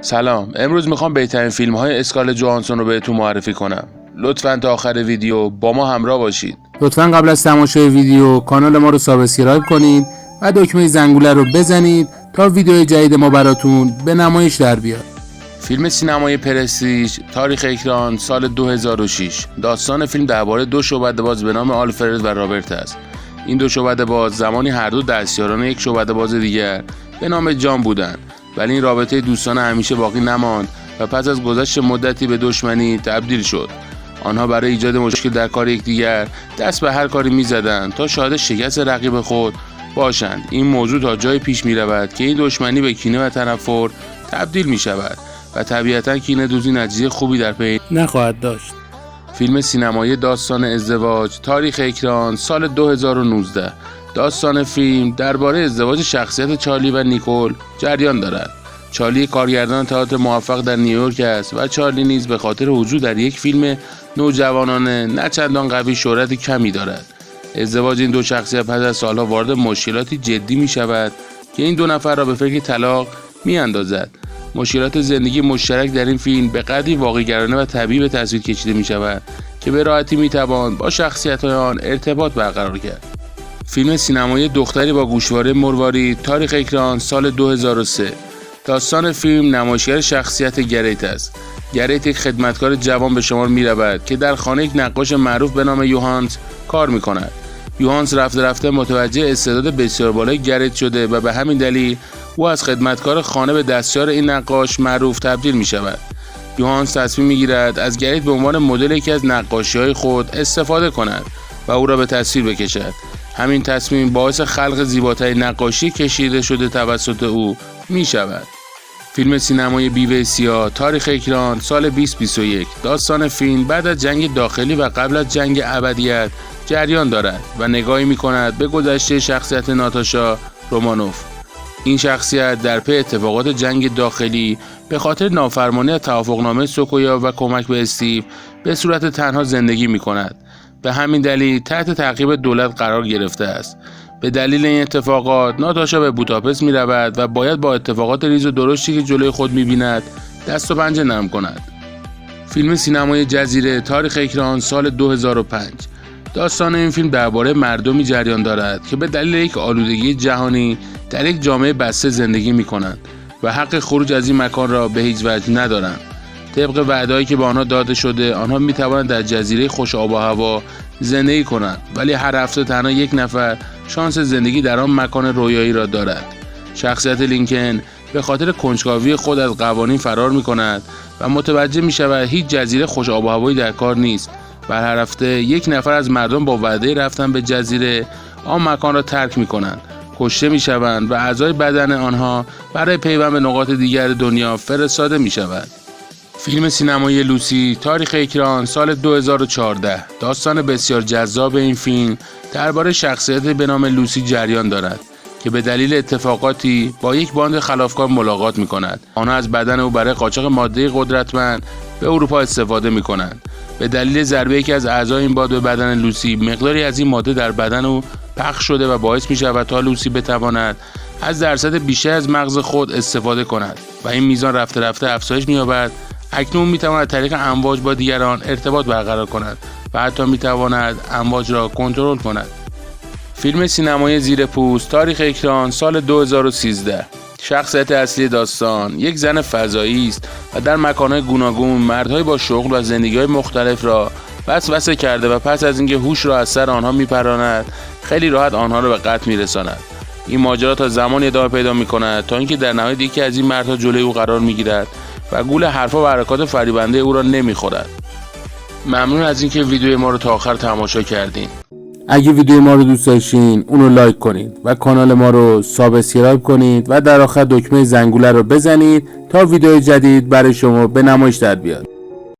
سلام، امروز میخوام بهترین فیلم های اسکارلت جوهانسون رو بهتون معرفی کنم. لطفاً تا آخر ویدیو با ما همراه باشید. لطفاً قبل از تماشای ویدیو کانال ما رو سابسکرایب کنید و دکمه زنگوله رو بزنید تا ویدیو جدید ما براتون به نمایش در بیاد. فیلم سینمایی پرستیژ، تاریخ اکران سال 2006. داستان فیلم درباره دو شعبده‌باز به نام آلفرد و رابرت است. این دو شعبده‌باز زمانی هر دو دستیاران یک شعبده‌باز دیگر به نام جان بودند، ولی این رابطه دوستانه همیشه باقی نماند و پس از گذشت مدتی به دشمنی تبدیل شد. آنها برای ایجاد مشکل در کار یکدیگر دست به هر کاری می‌زدند تا شاهد شکست رقیب خود باشند. این موضوع تا جای پیش می‌رود که این دشمنی به کینه و تنفر تبدیل می‌شود و طبیعتاً کینه دوزی نتیجه خوبی در پی نخواهد داشت. فیلم سینمایی داستان ازدواج، تاریخ اکران سال 2019. داستان فیلم درباره ازدواج شخصیت چارلی و نیکول جریان دارد. چارلی کارگردان تئاتر موفق در نیویورک است و چارلی نیز به خاطر حضور در یک فیلم نوجوانانه نه چندان قوی شهرت کمی دارد. ازدواج این دو شخصیت پس از سالها وارد مشکلاتی جدی می شود که این دو نفر را به فکر طلاق می اندازد. مشکلات زندگی مشترک در این فیلم به قدری واقع‌گرایانه و طبیعی به تصویر کشیده می شود که به راحتی می توان با شخصیت‌های آن ارتباط برقرار کرد. فیلم سینمایی دختری با گوشواره مروارید، تاریخ اکران سال 2003. داستان فیلم نمایشگر شخصیت گریت است. گریت یک خدمتکار جوان به شمار می رود که در خانه یک نقاش معروف به نام یوهانس کار می کند. یوهانس رفته رفته متوجه استعداد بسیار بالای گریت شده و به همین دلیل او از خدمتکار خانه به دستیار این نقاش معروف تبدیل می شود. یوهانس تصمیم می گیرد از گریت به عنوان مدل یکی از نقاشی‌های خود استفاده کند و او را به تصویر بکشد. همین تصمیم باعث خلق زیباترین نقاشی کشیده شده توسط او می شود. فیلم سینمایی بیوه سیاه، تاریخ اکران سال 2021. داستان فیلم بعد از جنگ داخلی و قبل از جنگ ابدیت جریان دارد و نگاهی می کند به گذشته شخصیت ناتاشا رومانوف. این شخصیت در پی اتفاقات جنگ داخلی به خاطر نافرمانی از توافقنامه سوکویا و کمک به استیو به صورت تنها زندگی می کند. به همین دلیل تحت تعقیب دولت قرار گرفته است. به دلیل این اتفاقات ناتاشا به بوداپست می رود و باید با اتفاقات ریز و درشتی که جلوی خود می بیند دست و پنجه نرم کند. فیلم سینمایی جزیره، تاریخ اکران سال 2005. داستان این فیلم درباره مردمی جریان دارد که به دلیل یک آلودگی جهانی در یک جامعه بسته زندگی می کنند و حق خروج از این مکان را به هیچ وجه ندارند. طبق وعده‌ای که به آنها داده شده، آنها می توانند در جزیره خوش آب و هوا زندگی کنند، ولی هر هفته تنها یک نفر شانس زندگی در آن مکان رویایی را دارد. شخصیت لینکن به خاطر کنجکاوی خود از قوانین فرار می کند و متوجه می شود هیچ جزیره خوش آب و هوایی در کار نیست و هر هفته یک نفر از مردم با وعده رفتن به جزیره آن مکان را ترک می کنند، کشته می شوند و اعضای بدن آنها برای پیوند به نقاط دیگر دنیا فرستاده می شود. فیلم سینمایی لوسی، تاریخ اکران سال 2014. داستان بسیار جذاب این فیلم درباره شخصیت به نام لوسی جریان دارد که به دلیل اتفاقاتی با یک باند خلافکار ملاقات می کند. آنها از بدن او برای قاچاق ماده قدرتمند به اروپا استفاده می کنند. به دلیل ضربه یکی از اعضای این باند به بدن لوسی، مقداری از این ماده در بدن او پخش شده و باعث می شود تا لوسی بتواند از درصد بیشتر از مغز خود استفاده کند و این میزان رفته رفته افزایش می یابد. اکنون می تواند طریق امواج با دیگران ارتباط برقرار کند و حتی می تواند امواج را کنترل کند. فیلم سینمایی زیر پوست، تاریخ اکران سال 2013. شخصیت اصلی داستان یک زن فضایی است و در مکان‌های گوناگون مردهای با شغل و زندگی‌های مختلف را وسوسه کرده و پس از اینکه هوش را از سر آنها میپراند خیلی راحت آنها را به قتل میرساند. این ماجرا تا زمانی ادامه پیدا می‌کند تا اینکه در نهایت یکی از این مردها جلوی او قرار می‌گیرد و گول حرفا و حرکات فریبنده او را نمیخورد. ممنون از اینکه ویدیو ما رو تا آخر تماشا کردین. اگه ویدیو ما رو دوست داشتین اونو لایک کنید و کانال ما رو سابسکرایب کنید و در آخر دکمه زنگوله رو بزنید تا ویدیو جدید برای شما به نمایش در بیاد.